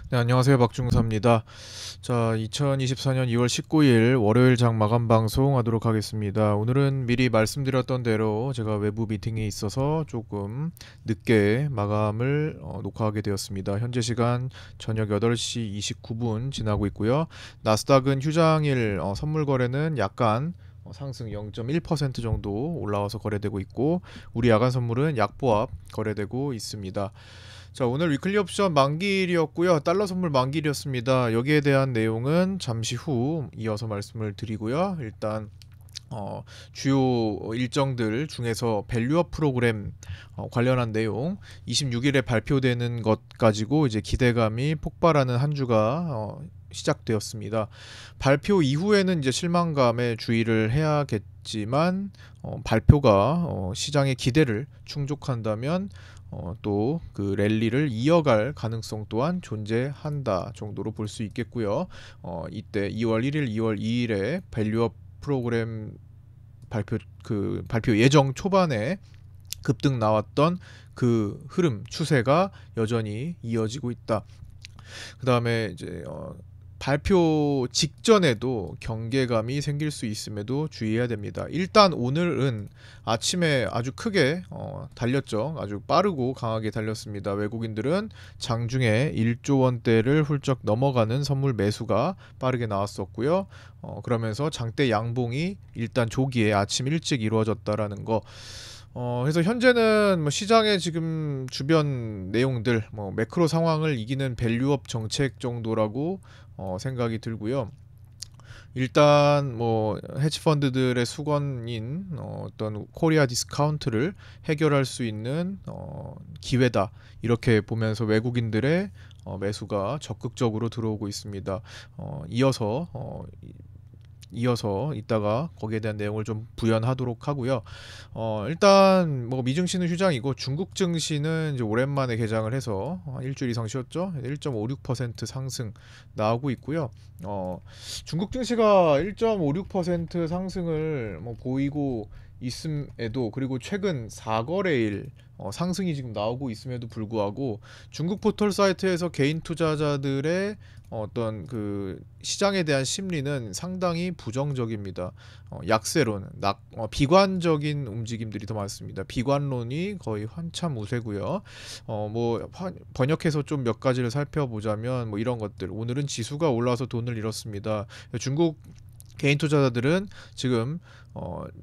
네, 안녕하세요. 박중사입니다. 자, 2024년 2월 19일 월요일 장 마감 방송 하도록 하겠습니다. 오늘은 미리 말씀드렸던 대로 제가 외부 미팅이 있어서 조금 늦게 마감을 녹화하게 되었습니다. 현재 시간 저녁 8시 29분 지나고 있고요. 나스닥은 휴장일 선물 거래는 약간 상승 0.1% 정도 올라와서 거래되고 있고, 우리 야간 선물은 약보합 거래되고 있습니다. 자, 오늘 위클리 옵션 만기일이었고요. 달러 선물 만기일이었습니다. 여기에 대한 내용은 잠시 후 이어서 말씀을 드리고요. 일단 주요 일정들 중에서 밸류업 프로그램 관련한 내용 26일에 발표되는 것 가지고 이제 기대감이 폭발하는 한 주가 시작되었습니다. 발표 이후에는 이제 실망감에 주의를 해야겠지만, 발표가 시장의 기대를 충족한다면 또 그 랠리를 이어갈 가능성 또한 존재한다 정도로 볼 수 있겠고요. 이때 2월 1일, 2월 2일에 밸류업 프로그램 발표 예정 초반에 급등 나왔던 그 흐름 추세가 여전히 이어지고 있다. 그 다음에 이제 발표 직전에도 경계감이 생길 수 있음에도 주의해야 됩니다. 일단 오늘은 아침에 아주 크게 달렸죠. 아주 빠르고 강하게 달렸습니다. 외국인들은 장중에 1조 원대를 훌쩍 넘어가는 선물 매수가 빠르게 나왔었고요. 그러면서 장대 양봉이 일단 조기에 아침 일찍 이루어졌다라는 거. 그래서 현재는 뭐 시장의 지금 주변 내용들, 뭐 매크로 상황을 이기는 밸류업 정책 정도라고 생각이 들고요. 일단 뭐 헤지 펀드들의 수건인 어떤 코리아 디스카운트를 해결할 수 있는 기회다, 이렇게 보면서 외국인들의 매수가 적극적으로 들어오고 있습니다. 이어서 이따가 거기에 대한 내용을 좀 부연하도록 하고요. 일단 뭐 미증 시는 휴장이고 중국 증시는 이제 오랜만에 개장을 해서 일주일 이상 쉬었죠. 1.56% 상승 나오고 있고요. 중국 증시가 1.56% 상승을 뭐 보이고 있음에도, 그리고 최근 4거래일 상승이 지금 나오고 있음에도 불구하고 중국 포털 사이트에서 개인 투자자들의 어떤 그 시장에 대한 심리는 상당히 부정적입니다. 약세론, 비관적인 움직임들이 더 많습니다. 비관론이 거의 한참 우세고요. 뭐 번역해서 좀 몇 가지를 살펴보자면 뭐 이런 것들. 오늘은 지수가 올라서 돈을 잃었습니다. 중국 개인 투자자들은 지금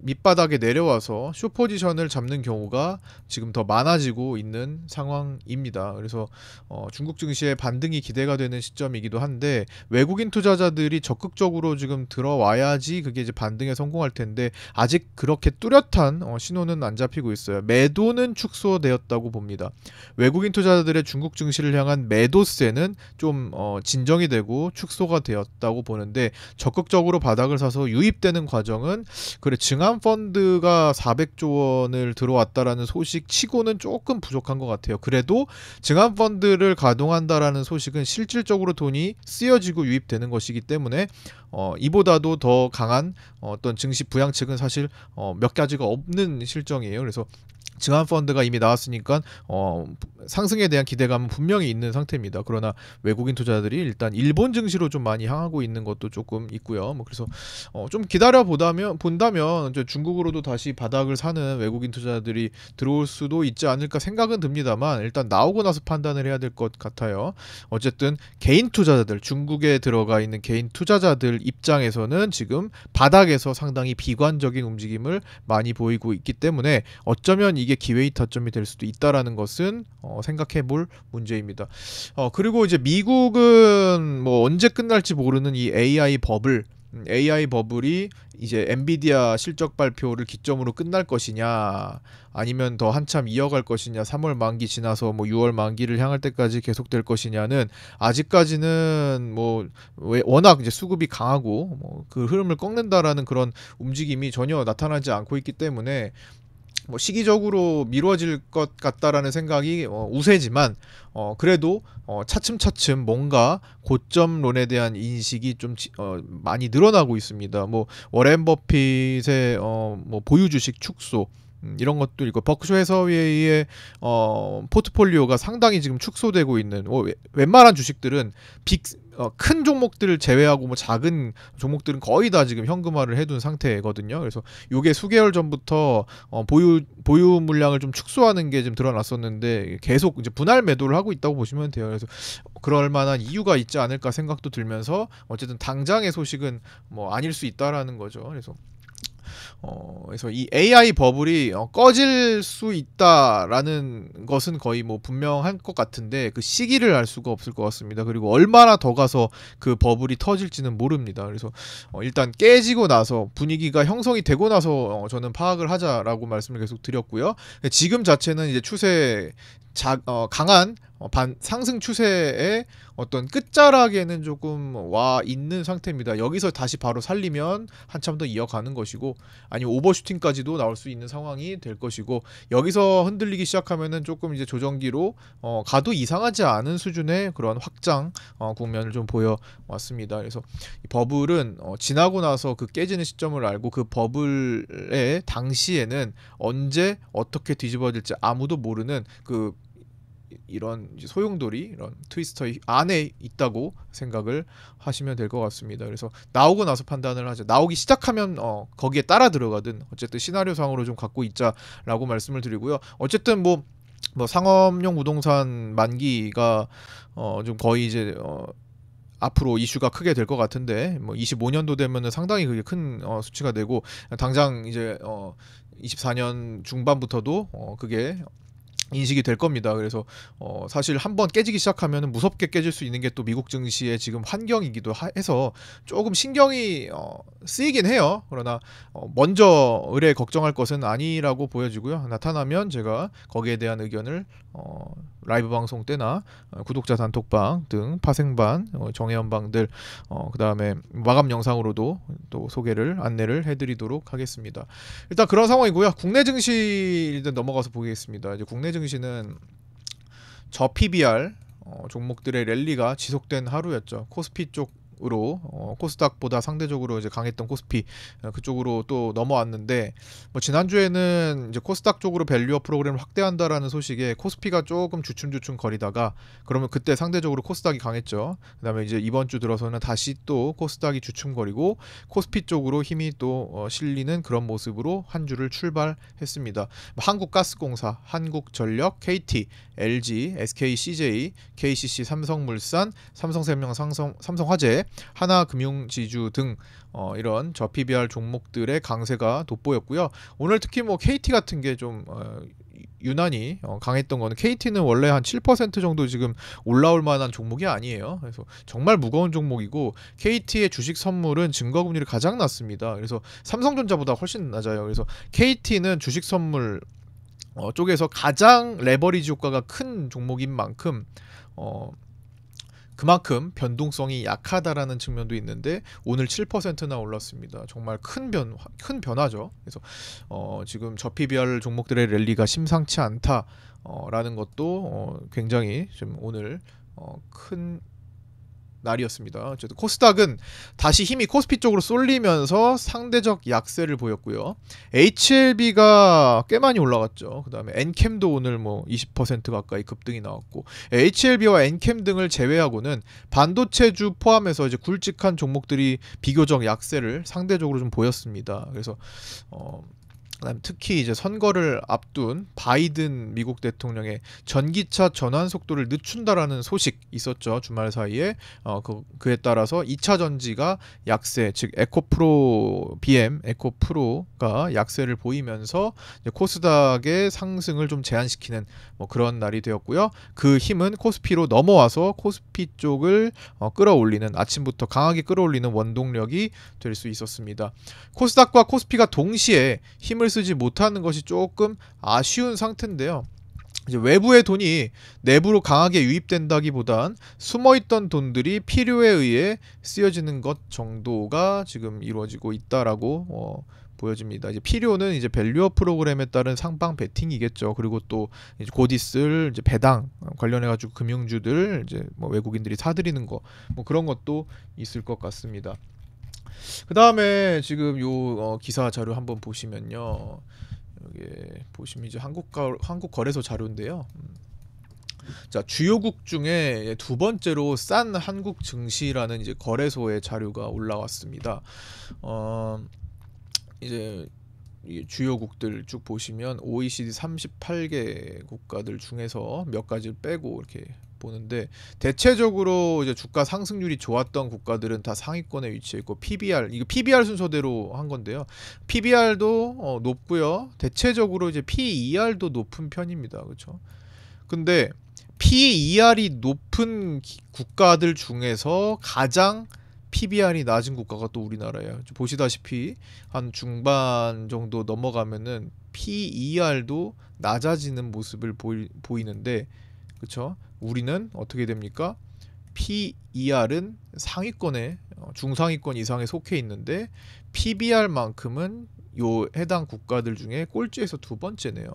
밑바닥에 내려와서 숏포지션을 잡는 경우가 지금 더 많아지고 있는 상황입니다. 그래서 중국 증시의 반등이 기대가 되는 시점이기도 한데, 외국인 투자자들이 적극적으로 지금 들어와야지 그게 이제 반등에 성공할 텐데, 아직 그렇게 뚜렷한 신호는 안 잡히고 있어요. 매도는 축소되었다고 봅니다. 외국인 투자자들의 중국 증시를 향한 매도세는 좀 진정이 되고 축소가 되었다고 보는데, 적극적으로 바닥을 사서 유입되는 과정은, 그래, 증한 펀드가 400조 원을 들어왔다라는 소식 치고는 조금 부족한 것 같아요. 그래도 증한 펀드를 가동한다라는 소식은 실질적으로 돈이 쓰여지고 유입되는 것이기 때문에 이보다도 더 강한 어떤 증시 부양책은 사실 몇 가지가 없는 실정이에요. 그래서 증한 펀드가 이미 나왔으니까 상승에 대한 기대감은 분명히 있는 상태입니다. 그러나 외국인 투자들이 일단 일본 증시로 좀 많이 향하고 있는 것도 조금 있고요. 뭐 그래서 좀 기다려 본다면 이제 중국으로도 다시 바닥을 사는 외국인 투자들이 들어올 수도 있지 않을까 생각은 듭니다만, 일단 나오고 나서 판단을 해야 될 것 같아요. 어쨌든 개인 투자자들, 중국에 들어가 있는 개인 투자자들 입장에서는 지금 바닥에서 상당히 비관적인 움직임을 많이 보이고 있기 때문에, 어쩌면 이게 기회의 타점이 될 수도 있다라는 것은 생각해볼 문제입니다. 그리고 이제 미국은 뭐 언제 끝날지 모르는 이 AI 버블이 이제 엔비디아 실적 발표를 기점으로 끝날 것이냐, 아니면 더 한참 이어갈 것이냐, 3월 만기 지나서 뭐 6월 만기를 향할 때까지 계속될 것이냐는 아직까지는 뭐 워낙 이제 수급이 강하고 뭐 그 흐름을 꺾는다라는 그런 움직임이 전혀 나타나지 않고 있기 때문에, 뭐 시기적으로 미뤄질 것 같다라는 생각이 우세지만, 그래도 차츰차츰 뭔가 고점론에 대한 인식이 좀 많이 늘어나고 있습니다. 뭐 워렌 버핏의 뭐 보유 주식 축소, 이런 것도 있고 버크셔 해서웨이의 포트폴리오가 상당히 지금 축소되고 있는 웬만한 주식들은 큰 종목들을 제외하고 뭐 작은 종목들은 거의 다 지금 현금화를 해둔 상태거든요. 그래서 요게 수개월 전부터 보유 물량을 좀 축소하는 게 좀 드러났었는데 계속 이제 분할 매도를 하고 있다고 보시면 돼요. 그래서 그럴 만한 이유가 있지 않을까 생각도 들면서 어쨌든 당장의 소식은 뭐 아닐 수 있다라는 거죠. 그래서 이 AI 버블이 꺼질 수 있다라는 것은 거의 뭐 분명한 것 같은데 그 시기를 알 수가 없을 것 같습니다. 그리고 얼마나 더 가서 그 버블이 터질지는 모릅니다. 그래서 일단 깨지고 나서 분위기가 형성이 되고 나서 저는 파악을 하자라고 말씀을 계속 드렸고요. 지금 자체는 이제 강한 상승 추세의 어떤 끝자락에는 조금 와 있는 상태입니다. 여기서 다시 바로 살리면 한참 더 이어가는 것이고 아니면 오버슈팅까지도 나올 수 있는 상황이 될 것이고 여기서 흔들리기 시작하면은 조금 이제 조정기로 가도 이상하지 않은 수준의 그런 확장 국면을 좀 보여왔습니다. 그래서 이 버블은 지나고 나서 그 깨지는 시점을 알고 그 버블의 당시에는 언제 어떻게 뒤집어질지 아무도 모르는 이런 소용돌이 이런 트위스터 안에 있다고 생각을 하시면 될 것 같습니다. 그래서 나오고 나서 판단을 하죠. 나오기 시작하면 거기에 따라 들어가든 어쨌든 시나리오상으로 좀 갖고 있자라고 말씀을 드리고요. 어쨌든 뭐 상업용 부동산 만기가 좀 거의 이제 앞으로 이슈가 크게 될 것 같은데 뭐 25년도 되면은 상당히 그게 큰 수치가 되고 당장 이제 24년 중반부터도 그게 인식이 될 겁니다. 그래서 사실 한번 깨지기 시작하면 무섭게 깨질 수 있는 게 또 미국 증시의 지금 환경이기도 해서 조금 신경이 쓰이긴 해요. 그러나 먼저 의뢰 걱정할 것은 아니라고 보여지고요. 나타나면 제가 거기에 대한 의견을 라이브 방송 때나 구독자 단톡방 등 파생반 정회원방들 그 다음에 마감 영상으로도 또 안내를 해드리도록 하겠습니다. 일단 그런 상황이고요. 국내 증시 일단 넘어가서 보겠습니다. 이제 국내 증시는 저 PBR 종목들의 랠리가 지속된 하루였죠. 코스피 쪽으로 코스닥보다 상대적으로 이제 강했던 코스피 그쪽으로 또 넘어왔는데 뭐 지난주에는 이제 코스닥 쪽으로 밸류업 프로그램을 확대한다라는 소식에 코스피가 조금 주춤주춤 거리다가 그러면 그때 상대적으로 코스닥이 강했죠. 그다음에 이제 이번 주 들어서는 다시 또 코스닥이 주춤거리고 코스피 쪽으로 힘이 또 실리는 그런 모습으로 한 주를 출발했습니다. 한국가스공사, 한국전력, KT, LG, SK, CJ, KCC, 삼성물산, 삼성생명, 삼성화재, 하나금융지주 등 이런 저 PBR 종목들의 강세가 돋보였고요. 오늘 특히 뭐 KT 같은 게 좀 유난히 강했던 거는 KT는 원래 한 7% 정도 지금 올라올 만한 종목이 아니에요. 그래서 정말 무거운 종목이고 KT의 주식 선물은 증거금리를 가장 낮습니다. 그래서 삼성전자보다 훨씬 낮아요. 그래서 KT는 주식 선물 쪽에서 가장 레버리지 효과가 큰 종목인 만큼 그만큼 변동성이 약하다라는 측면도 있는데 오늘 7%나 올랐습니다. 정말 큰 변화죠. 그래서 지금 저 PBR 종목들의 랠리가 심상치 않다라는 것도 굉장히 좀 오늘 큰 날이었습니다. 어쨌든 코스닥은 다시 힘이 코스피 쪽으로 쏠리면서 상대적 약세를 보였고요. HLB가 꽤 많이 올라갔죠. 그 다음에 엔캠도 오늘 뭐 20% 가까이 급등이 나왔고 HLB와 엔캠 등을 제외하고는 반도체주 포함해서 이제 굵직한 종목들이 비교적 약세를 상대적으로 좀 보였습니다. 그래서 그다음 특히 이제 선거를 앞둔 바이든 미국 대통령의 전기차 전환 속도를 늦춘다라는 소식 있었죠. 주말 사이에 그에 따라서 2차 전지가 약세, 즉 에코프로 BM, 에코프로가 약세를 보이면서 이제 코스닥의 상승을 좀 제한시키는 뭐 그런 날이 되었고요. 그 힘은 코스피로 넘어와서 코스피 쪽을 끌어올리는 아침부터 강하게 끌어올리는 원동력이 될 수 있었습니다. 코스닥과 코스피가 동시에 힘을 쓰지 못하는 것이 조금 아쉬운 상태인데요. 이제 외부의 돈이 내부로 강하게 유입된다기보단 숨어있던 돈들이 필요에 의해 쓰여지는 것 정도가 지금 이루어지고 있다라고 보여집니다. 이제 필요는 이제 밸류업 프로그램에 따른 상방 베팅이겠죠. 그리고 또 이제 곧 있을 이제 배당 관련해 가지고 금융주들 이제 뭐 외국인들이 사들이는 거 뭐 그런 것도 있을 것 같습니다. 그 다음에 지금 요 기사 자료 한번 보시면요. 여기 보시면 이제 한국거래소 자료인데요. 자, 주요국 중에 두 번째로 싼 한국 증시라는 이제 거래소의 자료가 올라왔습니다. 이제 이 주요국들 쭉 보시면 OECD 38개 국가들 중에서 몇 가지를 빼고 이렇게 보는데, 대체적으로 이제 주가 상승률이 좋았던 국가들은 다 상위권에 위치해 있고, PBR, 이거 PBR 순서대로 한 건데요. PBR도 높고요. 대체적으로 이제 PER도 높은 편입니다. 그렇죠? 근데 PER이 높은 국가들 중에서 가장 PBR이 낮은 국가가 또 우리나라예요. 보시다시피 한 중반 정도 넘어가면은 PER도 낮아지는 모습을 보이는데, 그쵸? 우리는 어떻게 됩니까? PER은 상위권에 중상위권 이상에 속해 있는데 PBR만큼은 요 해당 국가들 중에 꼴찌에서 두 번째네요.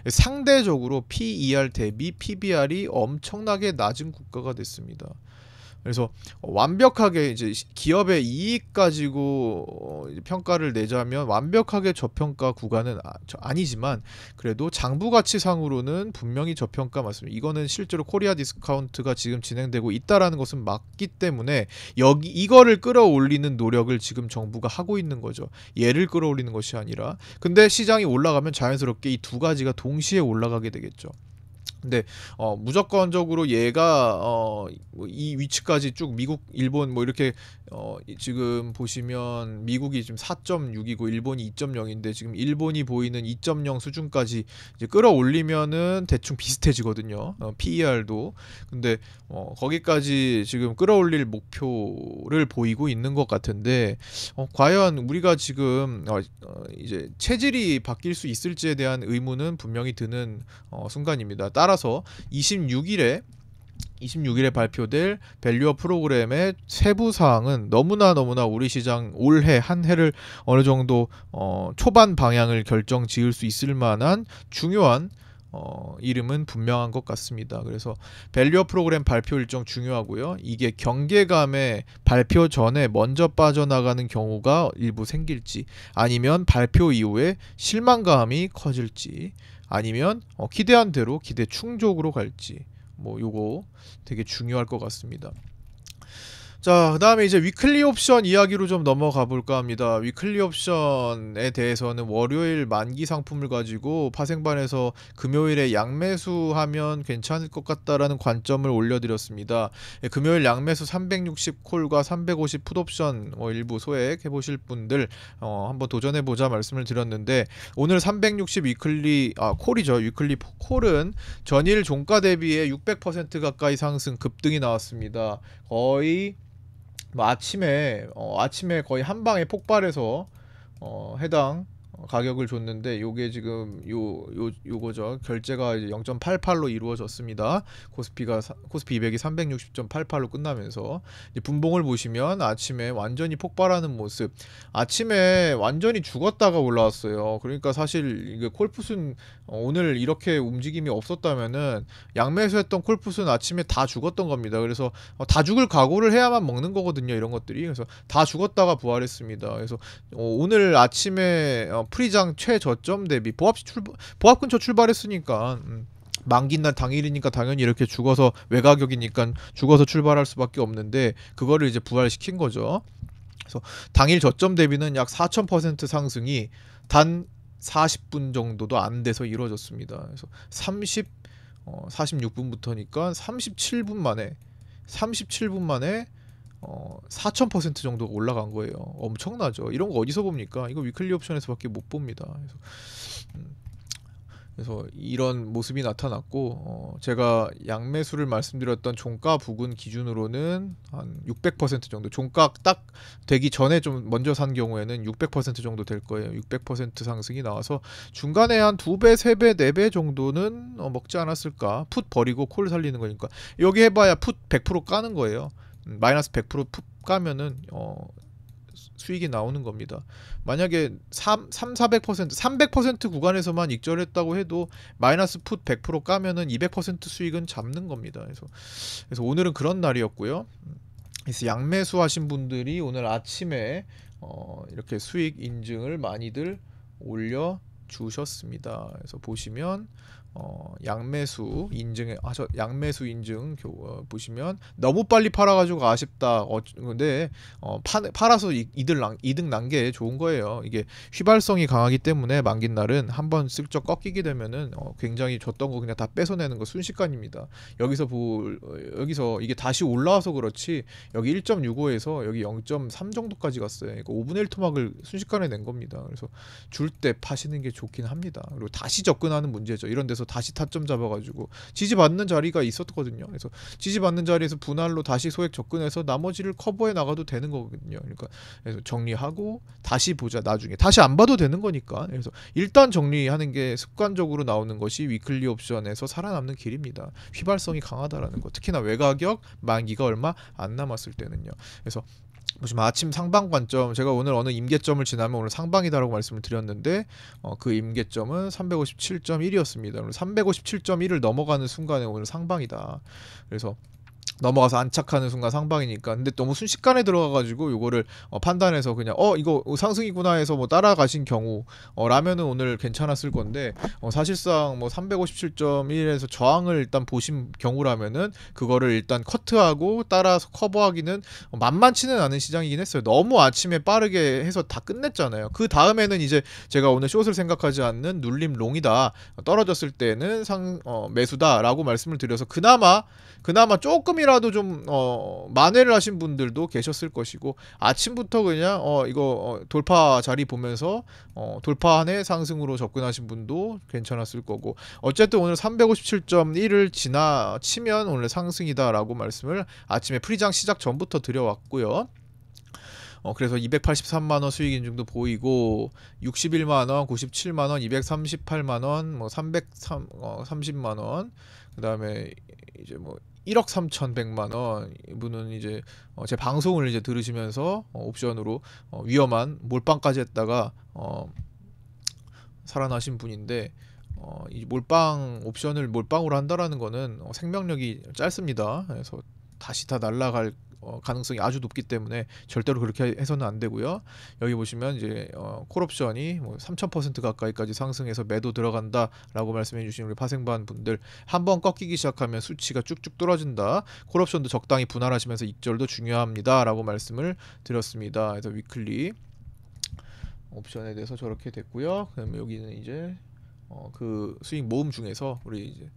상대적으로 PER 대비 PBR이 엄청나게 낮은 국가가 됐습니다. 그래서 완벽하게 이제 기업의 이익 가지고 평가를 내자면 완벽하게 저평가 구간은 아니지만, 그래도 장부 가치상으로는 분명히 저평가 맞습니다. 이거는 실제로 코리아 디스카운트가 지금 진행되고 있다라는 것은 맞기 때문에 이거를 끌어올리는 노력을 지금 정부가 하고 있는 거죠. 얘를 끌어올리는 것이 아니라. 근데 시장이 올라가면 자연스럽게 이 두 가지가 동시에 올라가게 되겠죠. 근데 무조건적으로 얘가 이 위치까지 쭉 미국, 일본 뭐 이렇게 지금 보시면 미국이 지금 4.6이고 일본이 2.0인데 지금 일본이 보이는 2.0 수준까지 이제 끌어올리면은 대충 비슷해지거든요. PER도. 근데 거기까지 지금 끌어올릴 목표를 보이고 있는 것 같은데, 과연 우리가 지금 이제 체질이 바뀔 수 있을지에 대한 의문은 분명히 드는 순간입니다. 따라서 26일에 발표될 밸류업 프로그램의 세부 사항은 너무나 우리 시장 올해 한 해를 어느 정도 초반 방향을 결정 지을 수 있을 만한 중요한 이름은 분명한 것 같습니다. 그래서 밸류업 프로그램 발표 일정 중요하고요. 이게 경계감에 발표 전에 먼저 빠져나가는 경우가 일부 생길지, 아니면 발표 이후에 실망감이 커질지, 아니면 기대한 대로 기대 충족으로 갈지, 뭐 요거 되게 중요할 것 같습니다. 자, 그 다음에 이제 위클리 옵션 이야기로 좀 넘어가 볼까 합니다. 위클리 옵션에 대해서는 월요일 만기 상품을 가지고 파생반에서 금요일에 양매수하면 괜찮을 것 같다라는 관점을 올려드렸습니다. 금요일 양매수 360 콜과 350 풋옵션 일부 소액 해보실 분들 한번 도전해보자 말씀을 드렸는데, 오늘 360 위클리 콜이죠. 위클리 콜은 전일 종가 대비에 600% 가까이 상승 급등이 나왔습니다. 거의 아침에 거의 한 방에 폭발해서 해당 가격을 줬는데, 요게 지금 요거죠. 결제가 이제 0.88로 이루어졌습니다. 코스피 200이 360.88로 끝나면서 이제 분봉을 보시면 아침에 완전히 폭발하는 모습. 아침에 완전히 죽었다가 올라왔어요. 그러니까 사실 이게 콜풋은 오늘 이렇게 움직임이 없었다면은 양매수했던 콜풋은 아침에 다 죽었던 겁니다. 그래서 다 죽을 각오를 해야만 먹는 거거든요, 이런 것들이. 그래서 다 죽었다가 부활했습니다. 그래서 오늘 아침에 프리장 최저점 대비 보합 근처 출발했으니까 만기날 당일이니까 당연히 이렇게 죽어서 외가격이니까 죽어서 출발할 수밖에 없는데, 그거를 이제 부활시킨 거죠. 그래서 당일 저점 대비는 약 4000% 상승이 단 40분 정도도 안 돼서 이루어졌습니다. 그래서 46분부터니까 37분 만에 4000% 정도가 올라간 거예요. 엄청나죠. 이런 거 어디서 봅니까? 이거 위클리 옵션에서밖에 못 봅니다. 그래서 이런 모습이 나타났고, 제가 양매수를 말씀드렸던 종가 부근 기준으로는 한 600% 정도, 종가 딱 되기 전에 좀 먼저 산 경우에는 600% 정도 될 거예요. 600% 상승이 나와서 중간에 한 2배, 3배, 4배 정도는 먹지 않았을까. 풋 버리고 콜 살리는 거니까. 여기 해봐야 풋 100% 까는 거예요. 마이너스 100% 까면은 수익이 나오는 겁니다. 만약에 400% 300% 구간에서만 익절했다고 해도 마이너스 풋 100% 까면은 200% 수익은 잡는 겁니다. 그래서 오늘은 그런 날이었고요. 그래서 양매수 하신 분들이 오늘 아침에 이렇게 수익 인증을 많이들 올려 주셨습니다. 그래서 보시면 양매수 인증 양매수 인증 보시면 너무 빨리 팔아가지고 아쉽다. 근데 팔아서 이득 난 게 좋은 거예요. 이게 휘발성이 강하기 때문에 만긴 날은 한번 슬쩍 꺾이게 되면은 굉장히 줬던 거 그냥 다 뺏어내는 거 순식간입니다. 여기서 이게 다시 올라와서 그렇지 여기 1.65에서 여기 0.3 정도까지 갔어요. 그러니까 5분의 1 토막을 순식간에 낸 겁니다. 그래서 줄 때 파시는 게 좋긴 합니다. 그리고 다시 접근하는 문제죠. 이런 데서 다시 타점 잡아가지고 지지받는 자리가 있었거든요. 그래서 지지받는 자리에서 분할로 다시 소액 접근해서 나머지를 커버해 나가도 되는 거거든요. 그러니까 그래서 정리하고 다시 보자. 나중에 다시 안 봐도 되는 거니까. 그래서 일단 정리하는 게 습관적으로 나오는 것이 위클리 옵션에서 살아남는 길입니다. 휘발성이 강하다라는 거. 특히나 외가격 만기가 얼마 안 남았을 때는요. 그래서 보시면 아침 상방 관점, 제가 오늘 어느 임계점을 지나면 오늘 상방이다라고 말씀을 드렸는데 그 임계점은 357.1이었습니다. 오늘 357.1을 넘어가는 순간에 오늘 상방이다. 그래서 넘어가서 안착하는 순간 상방이니까. 근데 너무 순식간에 들어가가지고 요거를 판단해서 그냥 이거 상승이구나 해서 뭐 따라가신 경우 라면은 오늘 괜찮았을 건데 사실상 뭐 357.1에서 저항을 일단 보신 경우라면은 그거를 일단 커트하고 따라서 커버하기는 만만치는 않은 시장이긴 했어요. 너무 아침에 빠르게 해서 다 끝냈잖아요. 그 다음에는 이제 제가 오늘 숏을 생각하지 않는 눌림 롱이다, 떨어졌을 때는 매수다라고 말씀을 드려서 그나마 조금이라도 좀 만회를 하신 분들도 계셨을 것이고, 아침부터 그냥 이거 돌파 자리 보면서 돌파한의 상승으로 접근하신 분도 괜찮았을 거고, 어쨌든 오늘 357.1을 지나치면 오늘 상승이다라고 말씀을 아침에 프리장 시작 전부터 드려왔고요. 그래서 283만원 수익 인증도 보이고 61만원, 97만원, 238만원, 뭐 330만원, 그 다음에 이제 뭐 1억 3,100만원. 이분은 이제 제 방송을 이제 들으시면서 옵션으로 위험한 몰빵까지 했다가 살아나신 분인데, 이 몰빵 옵션을 몰빵으로 한다라는 거는 생명력이 짧습니다. 그래서 다시 다 날아갈 가능성이 아주 높기 때문에 절대로 그렇게 해서는 안 되고요. 여기 보시면 이제 콜옵션이 뭐 3000% 가까이까지 상승해서 매도 들어간다라고 말씀해 주신 우리 파생반 분들, 한번 꺾이기 시작하면 수치가 쭉쭉 떨어진다. 콜옵션도 적당히 분할하시면서 익절도 중요합니다라고 말씀을 드렸습니다. 그래서 위클리 옵션에 대해서 저렇게 됐고요. 그다음에 여기는 이제 그 수익 모음 중에서 우리 이제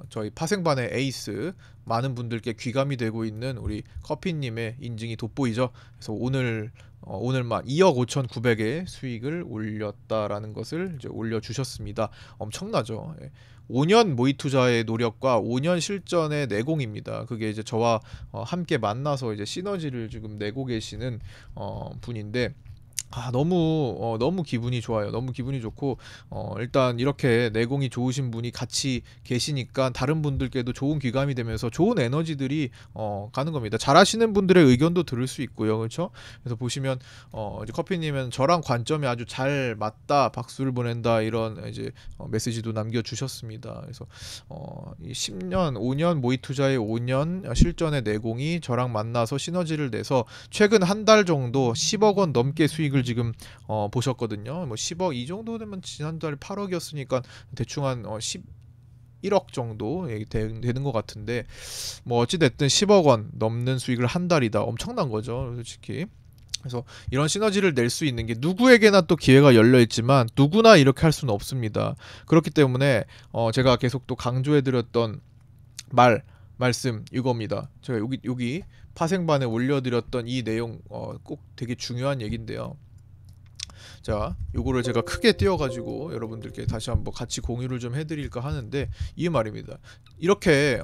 저희 파생반의 에이스, 많은 분들께 귀감이 되고 있는 우리 커피님의 인증이 돋보이죠. 그래서 오늘만 2억 5,900의 수익을 올렸다라는 것을 이제 올려주셨습니다. 엄청나죠. 5년 모의 투자의 노력과 5년 실전의 내공입니다. 그게 이제 저와 함께 만나서 이제 시너지를 지금 내고 계시는 분인데, 너무 기분이 좋아요. 너무 기분이 좋고, 일단 이렇게 내공이 좋으신 분이 같이 계시니까 다른 분들께도 좋은 귀감이 되면서 좋은 에너지들이 가는 겁니다. 잘하시는 분들의 의견도 들을 수 있고요. 그렇죠? 그래서 보시면 이제 커피님은 저랑 관점이 아주 잘 맞다, 박수를 보낸다, 이런 이제 메시지도 남겨주셨습니다. 그래서 이 10년, 5년 모의 투자의 5년 실전의 내공이 저랑 만나서 시너지를 내서 최근 한 달 정도 10억 원 넘게 수익을 지금 보셨거든요. 뭐 10억 이 정도 되면 지난달 8억이었으니까 대충 한 11억 정도 되는 것 같은데, 뭐 어찌됐든 10억 원 넘는 수익을 한 달이다. 엄청난 거죠, 솔직히. 그래서 이런 시너지를 낼 수 있는 게 누구에게나 또 기회가 열려 있지만 누구나 이렇게 할 수는 없습니다. 그렇기 때문에 제가 계속 또 강조해드렸던 말씀 이겁니다. 제가 여기 파생반에 올려드렸던 이 내용 꼭 되게 중요한 얘기인데요. 자, 요거를 제가 크게 띄워가지고 여러분들께 다시 한번 같이 공유를 좀 해드릴까 하는데, 이 말입니다. 이렇게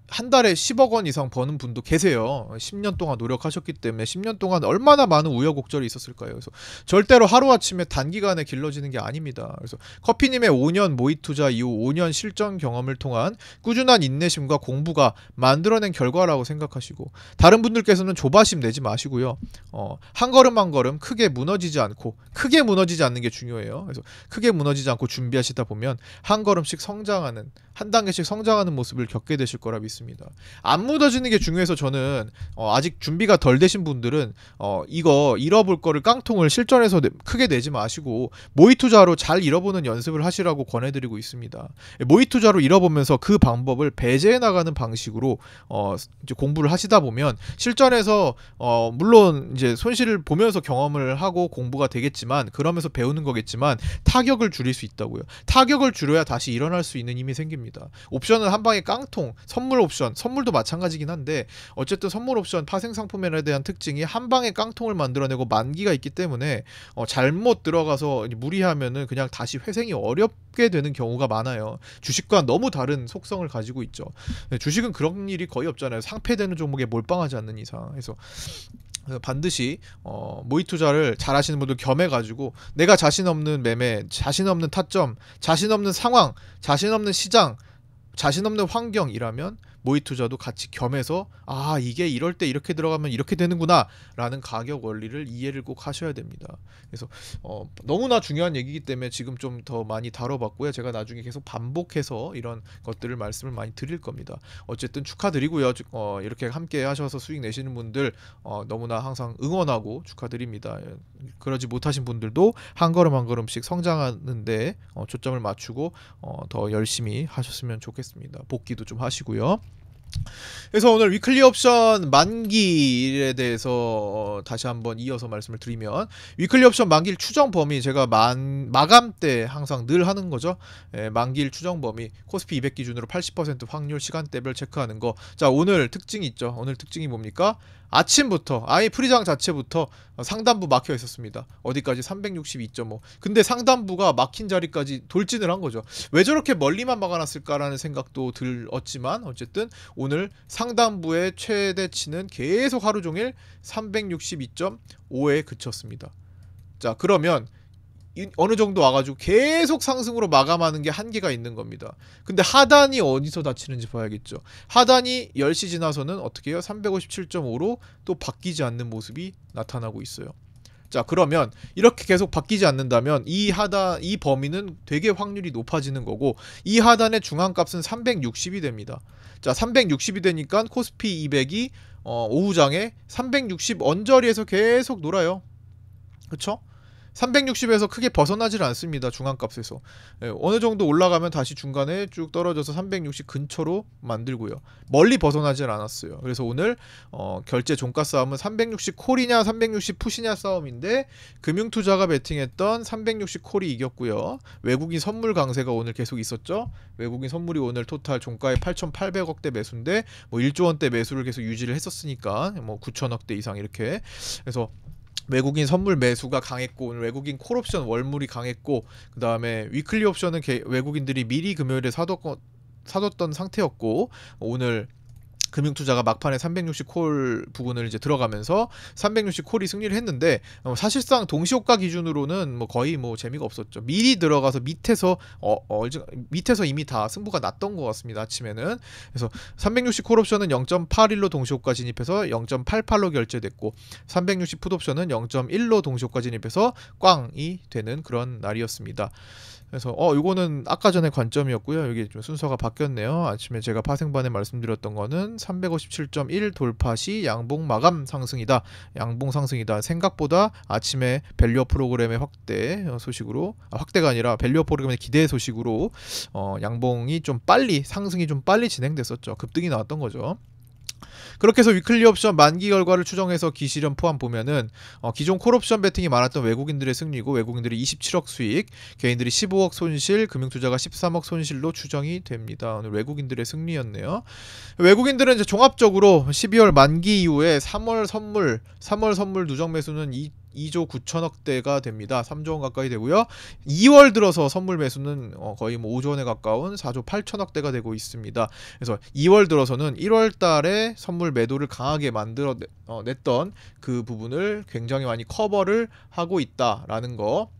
한 달에 10억 원 이상 버는 분도 계세요. 10년 동안 노력하셨기 때문에. 10년 동안 얼마나 많은 우여곡절이 있었을까요? 그래서 절대로 하루아침에 단기간에 길러지는 게 아닙니다. 그래서 커피님의 5년 모의 투자 이후 5년 실전 경험을 통한 꾸준한 인내심과 공부가 만들어낸 결과라고 생각하시고, 다른 분들께서는 조바심 내지 마시고요. 한 걸음 한 걸음 크게 무너지지 않는 게 중요해요. 그래서 크게 무너지지 않고 준비하시다 보면 한 걸음씩 성장하는, 한 단계씩 성장하는 모습을 겪게 되실 거라 믿습니다. 있습니다. 안 묻어지는 게 중요해서 저는 아직 준비가 덜 되신 분들은 이거 잃어볼 거를 깡통을 실전에서 크게 내지 마시고 모의 투자로 잘 잃어보는 연습을 하시라고 권해드리고 있습니다. 모의 투자로 잃어보면서 그 방법을 배제해 나가는 방식으로 이제 공부를 하시다 보면 실전에서 물론 이제 손실을 보면서 경험을 하고 공부가 되겠지만, 그러면서 배우는 거겠지만 타격을 줄일 수 있다고요. 타격을 줄여야 다시 일어날 수 있는 힘이 생깁니다. 옵션은 한 방에 깡통, 선물 옵션, 선물도 마찬가지긴 한데 어쨌든 선물 옵션 파생 상품에 대한 특징이 한 방에 깡통을 만들어내고 만기가 있기 때문에 잘못 들어가서 무리하면은 그냥 다시 회생이 어렵게 되는 경우가 많아요. 주식과 너무 다른 속성을 가지고 있죠. 주식은 그런 일이 거의 없잖아요. 상폐되는 종목에 몰빵하지 않는 이상. 그래서 반드시 모의 투자를 잘 하시는 분들 겸해가지고 내가 자신 없는 매매, 자신 없는 타점, 자신 없는 상황, 자신 없는 시장, 자신 없는 환경이라면 모의 투자도 같이 겸해서 이게 이럴 때 이렇게 들어가면 이렇게 되는구나 라는 가격 원리를 이해를 꼭 하셔야 됩니다. 그래서 너무나 중요한 얘기이기 때문에 지금 좀 더 많이 다뤄봤고요. 제가 나중에 계속 반복해서 이런 것들을 말씀을 많이 드릴 겁니다. 어쨌든 축하드리고요. 이렇게 함께 하셔서 수익 내시는 분들 너무나 항상 응원하고 축하드립니다. 그러지 못하신 분들도 한 걸음 한 걸음씩 성장하는데 초점을 맞추고 더 열심히 하셨으면 좋겠습니다. 복귀도 좀 하시고요. 그래서 오늘 위클리 옵션 만기에 대해서 다시 한번 이어서 말씀을 드리면, 위클리 옵션 만기일 추정 범위 제가 마감 때 항상 늘 하는 거죠. 만기일 추정 범위 코스피 200 기준으로 80% 확률 시간대별 체크하는 거. 자, 오늘 특징이 있죠. 오늘 특징이 뭡니까? 아침부터 아예 프리장 자체부터 상단부 막혀 있었습니다. 어디까지? 362.5. 근데 상단부가 막힌 자리까지 돌진을 한 거죠. 왜 저렇게 멀리만 막아놨을까라는 생각도 들었지만 어쨌든 오늘 상단부의 최대치는 계속 하루 종일 362.5에 그쳤습니다. 자, 그러면 어느 정도 와가지고 계속 상승으로 마감하는 게 한계가 있는 겁니다. 근데 하단이 어디서 닫히는지 봐야겠죠. 하단이 10시 지나서는 어떻게 해요? 357.5로 또 바뀌지 않는 모습이 나타나고 있어요. 자, 그러면 이렇게 계속 바뀌지 않는다면 이 범위는 되게 확률이 높아지는 거고, 이 하단의 중앙값은 360이 됩니다. 자, 360이 되니까 코스피 200이 오후장에 360 언저리에서 계속 놀아요. 그쵸? 360에서 크게 벗어나질 않습니다. 중앙값에서. 어느 정도 올라가면 다시 중간에 쭉 떨어져서 360 근처로 만들고요. 멀리 벗어나질 않았어요. 그래서 오늘 결제 종가 싸움은 360 콜이냐 360 푸시냐 싸움인데, 금융투자가 베팅했던 360 콜이 이겼고요. 외국인 선물 강세가 오늘 계속 있었죠. 외국인 선물이 오늘 토탈 종가에 8,800억대 매수인데 1조 원대 매수를 계속 유지를 했었으니까 9천억대 이상 이렇게. 그래서 외국인 선물 매수가 강했고, 오늘 외국인 콜옵션 월물이 강했고, 그 다음에 위클리 옵션은 외국인들이 미리 금요일에 사뒀던 상태였고, 오늘 금융투자가 막판에 360 콜 부분을 이제 들어가면서 360 콜이 승리를 했는데, 사실상 동시호가 기준으로는 거의 재미가 없었죠. 미리 들어가서 밑에서 이미 다 승부가 났던 것 같습니다. 아침에는. 그래서 360 콜 옵션은 0.81로 동시호가 진입해서 0.88로 결제됐고, 360 풋 옵션은 0.1로 동시호가 진입해서 꽝이 되는 그런 날이었습니다. 그래서 이거는 아까 전에 관점이었고요. 여기 좀 순서가 바뀌었네요. 아침에 제가 파생반에 말씀드렸던 거는 357.1 돌파 시 양봉 마감 상승이다. 양봉 상승이다. 생각보다 아침에 밸류업 프로그램의 확대 소식으로, 확대가 아니라 밸류업 프로그램의 기대 소식으로 양봉이 좀 빨리, 상승이 좀 빨리 진행됐었죠. 급등이 나왔던 거죠. 그렇게 해서 위클리 옵션 만기 결과를 추정해서 기실현 포함 보면은 기존 콜옵션 베팅이 많았던 외국인들의 승리고, 외국인들이 27억 수익, 개인들이 15억 손실, 금융투자가 13억 손실로 추정이 됩니다. 오늘 외국인들의 승리였네요. 외국인들은 이제 종합적으로 12월 만기 이후에 3월 선물 누적 매수는 2조 9천억대가 됩니다. 3조 원 가까이 되고요. 2월 들어서 선물 매수는 거의 5조 원에 가까운 4조 8천억대가 되고 있습니다. 그래서 2월 들어서는 1월 달에 선물 매도를 강하게 냈던 그 부분을 굉장히 많이 커버를 하고 있다라는 거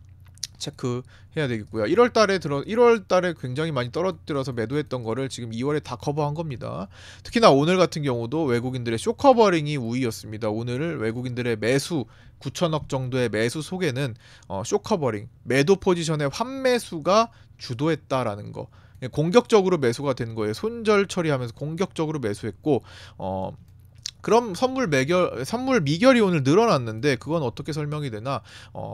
체크해야 되겠고요. 1월 달에 굉장히 많이 떨어뜨려서 매도했던 거를 지금 2월에 다 커버한 겁니다. 특히나 오늘 같은 경우도 외국인들의 쇼커버링이 우위였습니다. 오늘 외국인들의 매수 9천억 정도의 매수 속에는 쇼커버링, 매도 포지션의 환매수가 주도했다라는 거. 공격적으로 매수가 된 거예요. 손절 처리하면서 공격적으로 매수했고 그럼 선물 미결이 오늘 늘어났는데 그건 어떻게 설명이 되나?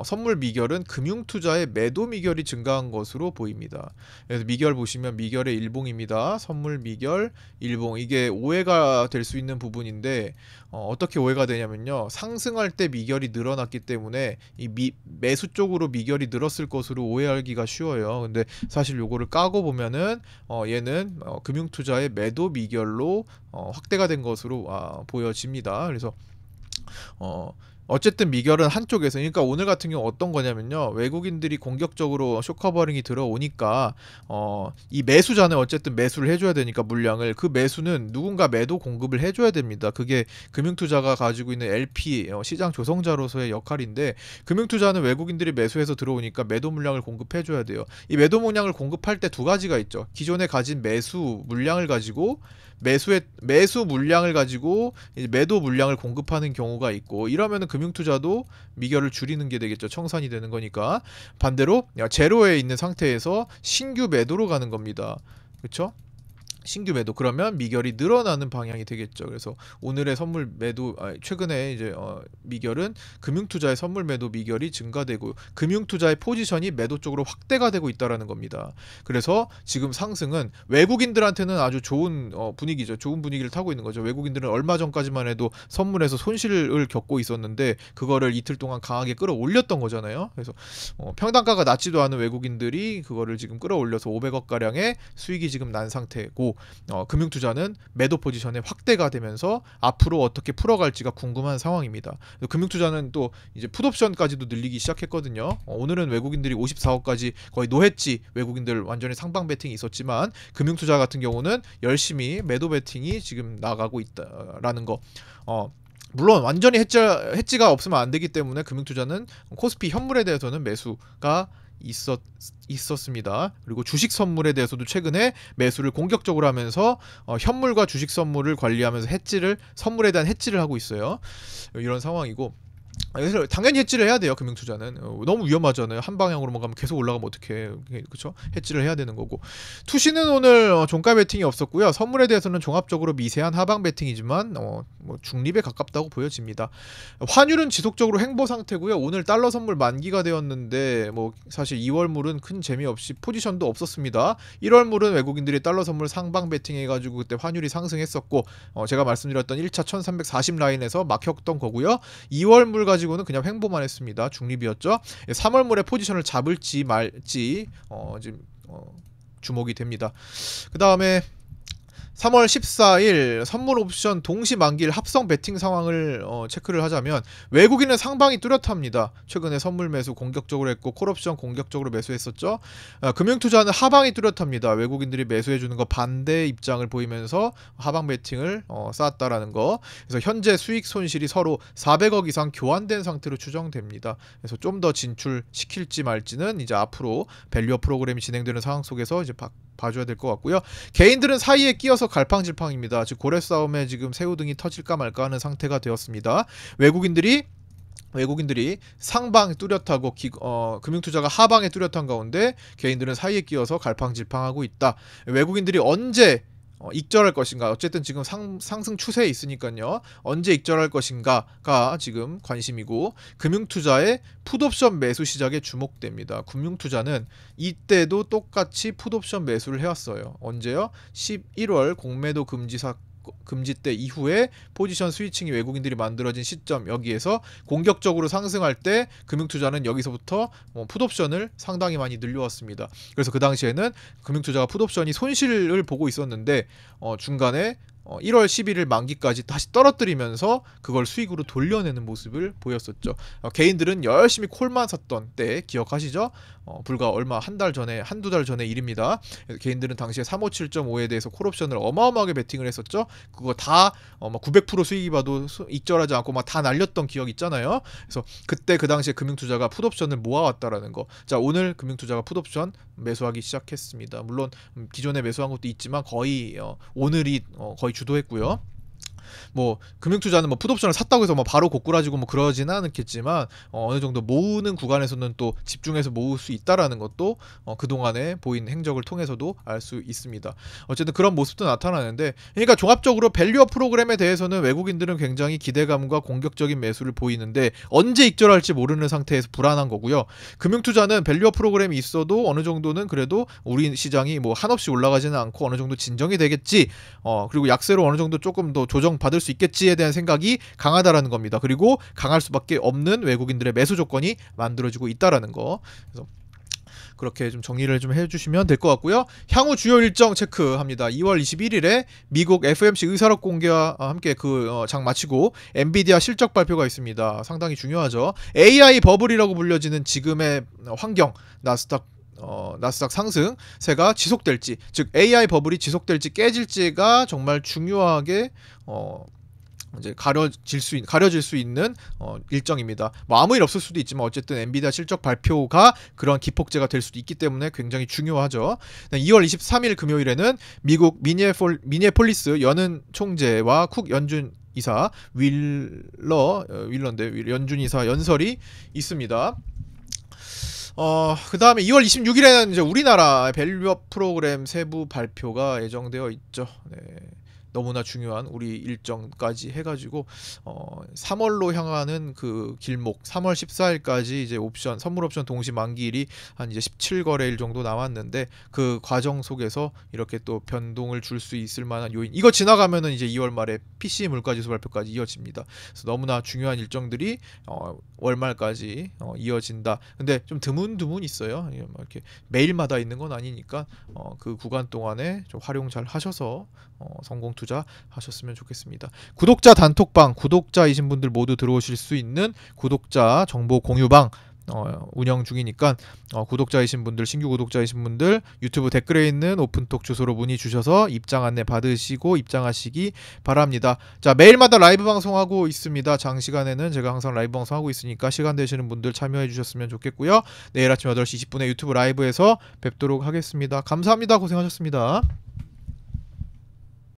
선물 미결은 금융투자의 매도 미결이 증가한 것으로 보입니다. 그래서 미결 보시면 미결의 일봉입니다. 선물 미결 일봉, 이게 오해가 될 수 있는 부분인데 어떻게 오해가 되냐면요, 상승할 때 미결이 늘어났기 때문에 매수 쪽으로 미결이 늘었을 것으로 오해하기가 쉬워요. 근데 사실 요거를 까고 보면은 얘는 금융투자의 매도 미결로 확대가 된 것으로 보여집니다. 그래서 어쨌든 미결은 한쪽에서, 그러니까 오늘 같은 경우 어떤 거냐면요, 외국인들이 공격적으로 쇼커버링이 들어오니까 이 매수자는 어쨌든 매수를 해줘야 되니까 물량을, 그 매수는 누군가 매도 공급을 해줘야 됩니다. 그게 금융투자가 가지고 있는 LP 시장 조성자로서의 역할인데, 금융투자는 외국인들이 매수해서 들어오니까 매도 물량을 공급해줘야 돼요. 이 매도 물량을 공급할 때 두 가지가 있죠. 기존에 가진 매수 물량을 가지고 매수 물량을 가지고 이제 매도 물량을 공급하는 경우가 있고, 이러면은 금융투자도 미결을 줄이는 게 되겠죠. 청산이 되는 거니까. 반대로 제로에 있는 상태에서 신규 매도로 가는 겁니다. 그렇죠? 신규 매도, 그러면 미결이 늘어나는 방향이 되겠죠. 그래서 오늘의 선물 매도, 최근에 이제 미결은 금융투자의 선물 매도 미결이 증가되고 금융투자의 포지션이 매도 쪽으로 확대가 되고 있다라는 겁니다. 그래서 지금 상승은 외국인들한테는 아주 좋은 분위기죠. 좋은 분위기를 타고 있는 거죠. 외국인들은 얼마 전까지만 해도 선물에서 손실을 겪고 있었는데 그거를 이틀 동안 강하게 끌어올렸던 거잖아요. 그래서 평단가가 낮지도 않은 외국인들이 그거를 지금 끌어올려서 500억 가량의 수익이 지금 난 상태고, 금융투자는 매도 포지션에 확대가 되면서 앞으로 어떻게 풀어갈지가 궁금한 상황입니다. 금융투자는 또 이제 풋옵션까지도 늘리기 시작했거든요. 오늘은 외국인들이 54억까지 거의 노했지, 외국인들 완전히 상방 베팅이 있었지만 금융투자 같은 경우는 열심히 매도 베팅이 지금 나가고 있다라는 거. 물론 완전히 해지가 없으면 안 되기 때문에 금융투자는 코스피 현물에 대해서는 매수가 있었습니다. 그리고 주식 선물에 대해서도 최근에 매수를 공격적으로 하면서 현물과 주식 선물을 관리하면서 선물에 대한 해지를 하고 있어요. 이런 상황이고, 그래서 당연히 해지를 해야 돼요. 금융투자는 너무 위험하잖아요. 한 방향으로만 가면 계속 올라가면 어떡해. 그렇죠? 해지를 해야 되는 거고, 투시는 오늘 종가 베팅이 없었고요. 선물에 대해서는 종합적으로 미세한 하방 베팅이지만 뭐 중립에 가깝다고 보여집니다. 환율은 지속적으로 횡보 상태고요. 오늘 달러 선물 만기가 되었는데 뭐 사실 2월물은 큰 재미없이 포지션도 없었습니다. 1월물은 외국인들이 달러 선물 상방 베팅 해가지고 그때 환율이 상승했었고, 제가 말씀드렸던 1차 1340 라인에서 막혔던 거고요. 2월물 가지고는 그냥 횡보만 했습니다. 중립이었죠. 3월물에 포지션을 잡을지 말지 지금 주목이 됩니다. 그 다음에 3월 14일 선물 옵션 동시 만기일 합성 베팅 상황을 체크를 하자면, 외국인은 상방이 뚜렷합니다. 최근에 선물 매수 공격적으로 했고 콜옵션 공격적으로 매수했었죠. 금융투자는 하방이 뚜렷합니다. 외국인들이 매수해주는 거 반대 입장을 보이면서 하방 베팅을 쌓았다라는 거. 그래서 현재 수익 손실이 서로 400억 이상 교환된 상태로 추정됩니다. 그래서 좀 더 진출시킬지 말지는 이제 앞으로 밸류어 프로그램이 진행되는 상황 속에서 이제 봐줘야 될 것 같고요. 개인들은 사이에 끼어서 갈팡질팡입니다. 즉 고래 싸움에 지금 새우등이 터질까 말까 하는 상태가 되었습니다. 외국인들이 상방 뚜렷하고 금융투자가 하방에 뚜렷한 가운데 개인들은 사이에 끼어서 갈팡질팡하고 있다. 외국인들이 언제 익절할 것인가, 어쨌든 지금 상승 추세에 있으니까요. 언제 익절할 것인가가 지금 관심이고, 금융투자의 풋옵션 매수 시작에 주목됩니다. 금융투자는 이때도 똑같이 풋옵션 매수를 해왔어요. 언제요? 11월 공매도 금지 때 이후에 포지션 스위칭이 외국인들이 만들어진 시점, 여기에서 공격적으로 상승할 때 금융투자는 여기서부터 풋옵션을 상당히 많이 늘려왔습니다. 그래서 그 당시에는 금융투자가 풋옵션이 손실을 보고 있었는데 중간에 1월 11일 만기까지 다시 떨어뜨리면서 그걸 수익으로 돌려내는 모습을 보였었죠. 개인들은 열심히 콜만 샀던 때 기억하시죠? 불과 얼마 한두 달 전의 일입니다. 개인들은 당시에 357.5에 대해서 콜옵션을 어마어마하게 베팅을 했었죠. 그거 다 900% 수익이 봐도 익절하지 않고 막 다 날렸던 기억 있잖아요. 그래서 그때 그 당시에 금융투자가 풋옵션을 모아왔다라는 거. 자, 오늘 금융투자가 풋옵션 매수하기 시작했습니다. 물론 기존에 매수한 것도 있지만 거의 오늘이 거의 주도했고요. 뭐 금융투자는 뭐 풋옵션을 샀다고 해서 뭐 바로 고꾸라지고 뭐 그러지는 않겠지만 어느 정도 모으는 구간에서는 또 집중해서 모을 수 있다라는 것도 그동안에 보인 행적을 통해서도 알 수 있습니다. 어쨌든 그런 모습도 나타나는데, 그러니까 종합적으로 밸류업 프로그램에 대해서는 외국인들은 굉장히 기대감과 공격적인 매수를 보이는데 언제 익절할지 모르는 상태에서 불안한 거고요. 금융투자는 밸류업 프로그램이 있어도 어느 정도는 그래도 우리 시장이 뭐 한없이 올라가지는 않고 어느 정도 진정이 되겠지, 그리고 약세로 어느 정도 조금 더 조정받을 수 있겠지에 대한 생각이 강하다라는 겁니다. 그리고 강할 수밖에 없는 외국인들의 매수 조건이 만들어지고 있다라는 거. 그래서 그렇게 좀 정리를 좀 해주시면 될 것 같고요. 향후 주요 일정 체크합니다. 2월 21일에 미국 FOMC 의사록 공개와 함께 그 장 마치고 엔비디아 실적 발표가 있습니다. 상당히 중요하죠. AI 버블이라고 불려지는 지금의 환경, 나스닥 상승세가 지속될지, 즉 AI 버블이 지속될지 깨질지가 정말 중요하게 이제 가려질 수 있는 일정입니다. 뭐 아무 일 없을 수도 있지만 어쨌든 엔비디아 실적 발표가 그런 기폭제가 될 수도 있기 때문에 굉장히 중요하죠. 2월 23일 금요일에는 미국 미니애폴리스 연은 총재와 쿡 연준 이사 연준 이사 연설이 있습니다. 그 다음에 2월 26일에는 이제 우리나라 밸류업 프로그램 세부 발표가 예정되어 있죠. 네. 너무나 중요한 우리 일정까지 해가지고 3월로 향하는 그 길목, 3월 14일까지 이제 선물 옵션 동시 만기일이 한 이제 17거래일 정도 남았는데, 그 과정 속에서 이렇게 또 변동을 줄 수 있을 만한 요인, 이거 지나가면은 이제 2월 말에 PCE 물가지수 발표까지 이어집니다. 그래서 너무나 중요한 일정들이 월말까지 이어진다. 근데 좀 드문 있어요. 이렇게 매일마다 있는 건 아니니까 그 구간 동안에 좀 활용 잘 하셔서 성공 투자 하셨으면 좋겠습니다. 구독자 단톡방, 구독자이신 분들 모두 들어오실 수 있는 구독자 정보 공유방 운영 중이니까 구독자이신 분들, 신규 구독자이신 분들 유튜브 댓글에 있는 오픈톡 주소로 문의 주셔서 입장 안내 받으시고 입장하시기 바랍니다. 자, 매일마다 라이브 방송하고 있습니다. 장시간에는 제가 항상 라이브 방송하고 있으니까 시간 되시는 분들 참여해 주셨으면 좋겠고요. 내일 아침 8시 20분에 유튜브 라이브에서 뵙도록 하겠습니다. 감사합니다. 고생하셨습니다.